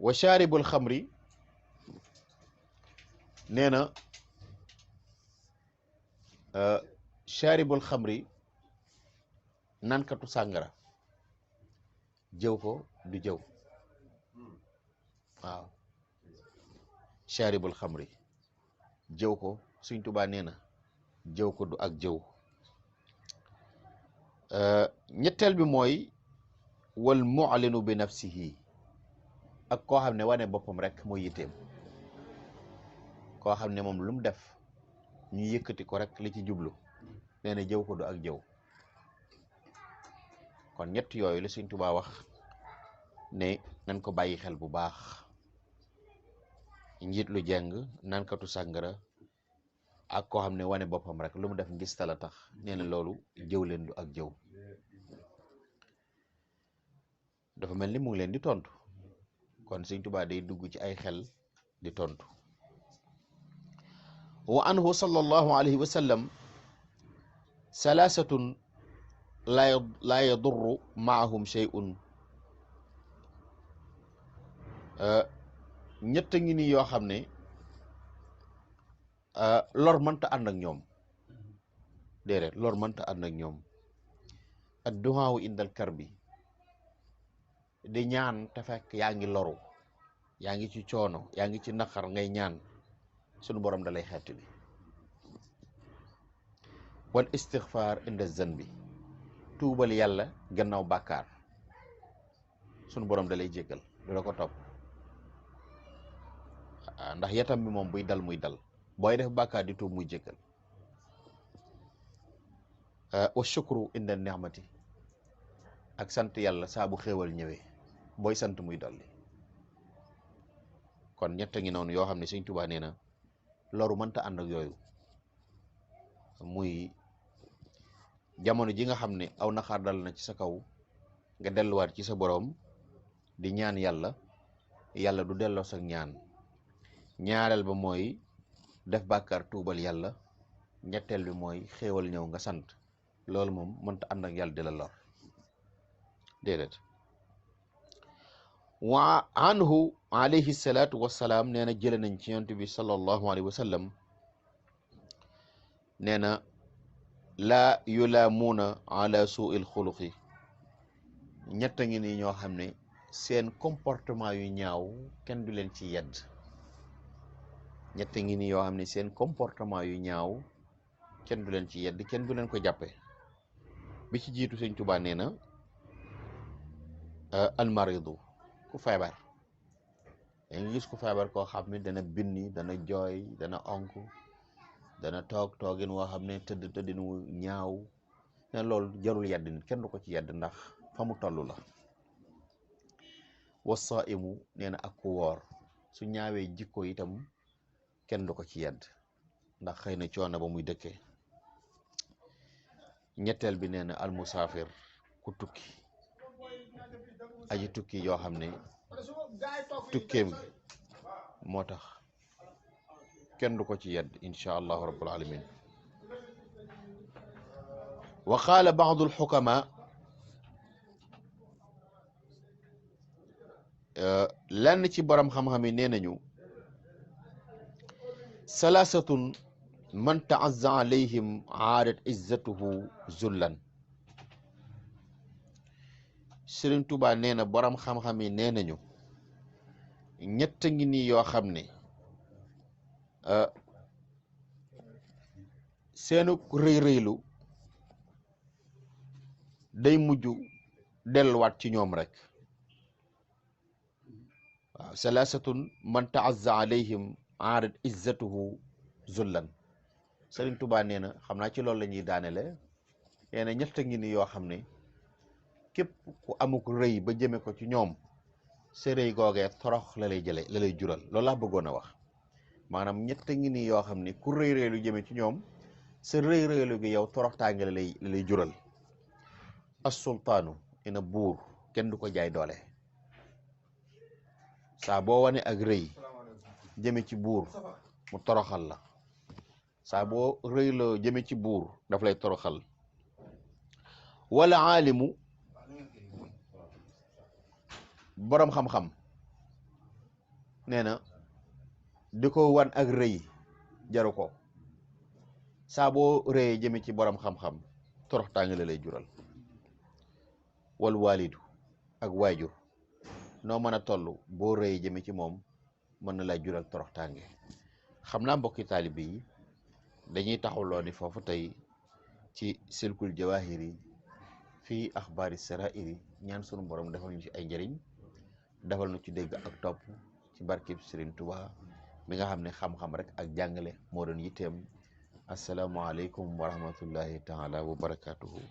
wa shaaribul xamri nee na shaaribul xamri nankatu sàngara jëw ko du jëw waaw shaaribul xamri jëw ko Sëñ Tuubaa nee na jëw ko du ak jëw ñetteel bi mooy wal mu'linu bi nafsihi ak koo xam ne wane boppam rek mooy yitteem koo xam ne moom lu mu def ñu yëkkati ko rek li ci jublu nee na jëw ko du ak jëw kon ñett yooyu la Sëñ Tuubaa wax ne nañ ko bàyyi xel bu baax njiit lu jeng nankatu sàngara ak koo xam ne wane boppam rek lu mu def ngis tala tax nee na loolu jëw leen du ak jëw dafa mel ni mu ngi leen di tontu kon Sëñ Tuubaa day dugg ci ay xel di tontu wa anhu sallallahu alayhi wa sallam salaasatun laa yadurru maahum shay'un ñett ngi nii yoo xam ne lor mënta ànd ak ñoom déedéet lor mënta ànd ak ñoom ad duhaawu indal karbi di ñaan te fekk yaa ngi loru yaa ngi ci coono yaa ngi ci naqar ngay ñaan sunu borom da lay xettali wal istixfaar inda zanbi tuubal yàlla gannaaw bàkkaar sunu borom da lay jéggal du la ko topp ndax yatam bi moom buy dal muy dal booy def bàkkaar di tuub muy jéggal wa shukru inda ni'mati ak sant yàlla saa bu xéewal ñëwee booy sant muy dolli kon ñett ngi noonu yoo xam ne Sëñ Tuubaa nee na loru mënta ànd ak yooyu muy jamono ji nga xam ne aw naxaar dal na ci sa kaw nga delluwaat ci sa boroom di ñaan yàlla yàlla du delloo sa ñaan ñaareel ba mooy def bàkkaar tuubal yàlla ñetteel bi mooy xéewal ñëw nga sant loolu moom mënta ànd ak yàlla di la lor déedéet wa anhu alayhi salaatu wassalaam nee na jële nañ ci yonent bi sallallahu alayhi wa sallam nee na laa yulaamuuna ala suu'il xuluqi ñett ngi nii ñoo xam ne seen comportement yu ñaaw kenn du leen ci yedd ñett ngi nii yoo xam ne seen comportement yu ñaaw kenn du leen ci yedd kenn du leen ko jàppe bi ci jiitu Sëñ Tuubaa nee na almaridu ku feebar yaa ngi gis ku feebar koo xam ne dana binni dana jooy dana onk dana toog toogin woo xam ne tëddin wu ñaaw ne loolu jarul yedd nit kenn du ko ci yedd ndax fa mu toll la wasaimu nee na ak ku woor su ñaawee jikko itam kenn du ko ci yedd ndax xëy na coono ba muy dëkkee ñetteel bi nee na almusaafir ku tukki aji tukki yoo xam ne tukkeem moo tax kenn du ko ci yedd insha allahu rabbul alamin wa qaala baadu alxukama lenn ci borom xam-xam yi nee nañu salaasatun man taazza alayhim aadat izzatuhu zullan Sëriñ Tuubaa nee na borom xam-xam yi nee nañu ñett ngi nii yoo xam ne seenu rëy-rëylu day mujj delluwaat ci ñoom rek waaw salaasatun man taazza alayhim aadat izzatuhu zullan Sëriñ Tuubaa nee na xam naa ci loolu la ñuy daanele nee na ñett ngi nii yoo xam ne képp ku amuk rëy ba jëme ko ci ñoom sa rëy googee torox la lay jële la lay jural loolu laa bëggoon a wax maanaam ñett ngi nii yoo xam ne ku rëy rëylu jëme ci ñoom sa rëy rëylu gi yow toroxtaange la lay jural as sultaanu ina buur kenn du ko jaay doole saa boo wane ak rëy jëme ci buur mu toroxal la saa boo rëyloo jëme ci buur daf lay toroxal wala aalimu boroom xam-xam nee na di ko wan ak rëy jaru ko. saa boo rëyee jëme ci borom xam-xam toroxtaange la lay jural. wal waalidu ak waajur noo mën a toll boo rëyee jëme ci moom mën na lay jural toroxtaange. xam naa mbokki taalibe yi dañuy taxawloo ni foofu tey ci silkul jawahir yi fii axbaari sarair yi ñaan sunu borom defal ñu ci ay njëriñ, defal ñu ci dégg ak topp ci barkeb Serigne Touba mi nga xam ne xam-xam rek ak jàngale moo doon yitteem. asalaamaaleykum wa rahmatullahi taala wa barakaatuhu.